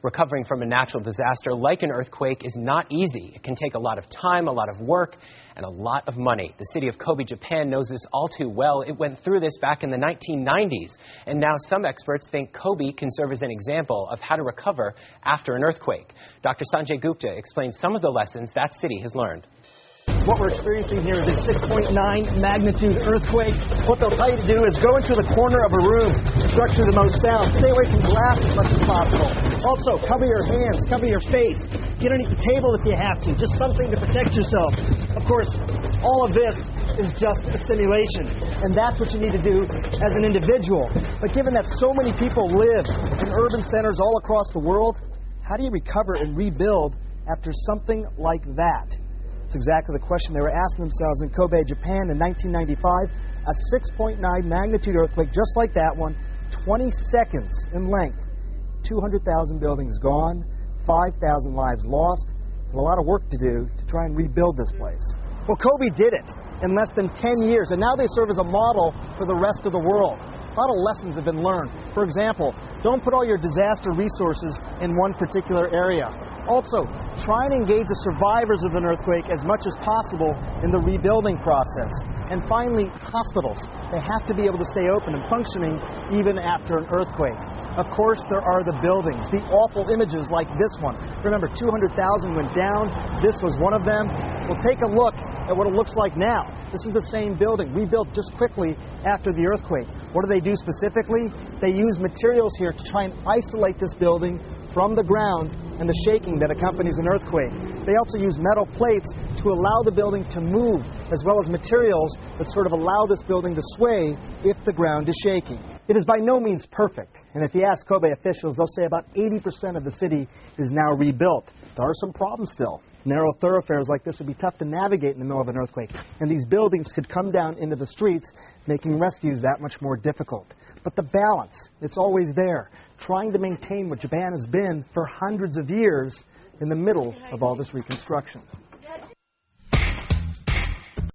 Recovering from a natural disaster like an earthquake is not easy. It can take a lot of time, a lot of work, and a lot of money. The city of Kobe, Japan knows this all too well. It went through this back in the 1990s, and now some experts think Kobe can serve as an example of how to recover after an earthquake. Dr. Sanjay Gupta explains some of the lessons that city has learned. What we're experiencing here is a 6.9 magnitude earthquake. What they'll tell you to do is go into the corner of a room, structure the most sound, stay away from glass as much as possible. Also, cover your hands, cover your face, get underneath the table if you have to, just something to protect yourself. Of course, all of this is just a simulation, and that's what you need to do as an individual. But given that so many people live in urban centers all across the world, how do you recover and rebuild after something like that? It's exactly the question they were asking themselves in Kobe, Japan in 1995. A 6.9 magnitude earthquake just like that one, 20 seconds in length. 200,000 buildings gone, 5,000 lives lost, and a lot of work to do to try and rebuild this place. Well, Kobe did it in less than 10 years, and now they serve as a model for the rest of the world. A lot of lessons have been learned. For example, don't put all your disaster resources in one particular area. Also, try and engage the survivors of an earthquake as much as possible in the rebuilding process. And finally, hospitals. They have to be able to stay open and functioning even after an earthquake. Of course, there are the buildings, the awful images like this one. Remember, 200,000 went down. This was one of them. We'll take a look at what it looks like now. This is the same building, rebuilt just quickly after the earthquake. What do they do specifically? They use materials here to try and isolate this building from the ground and the shaking that accompanies an earthquake. They also use metal plates to allow the building to move, as well as materials that sort of allow this building to sway if the ground is shaking. It is by no means perfect, and if you ask Kobe officials, they'll say about 80% of the city is now rebuilt. There are some problems still. Narrow thoroughfares like this would be tough to navigate in the middle of an earthquake, and these buildings could come down into the streets, making rescues that much more difficult. But the balance, it's always there, trying to maintain what Japan has been for hundreds of years in the middle of all this reconstruction.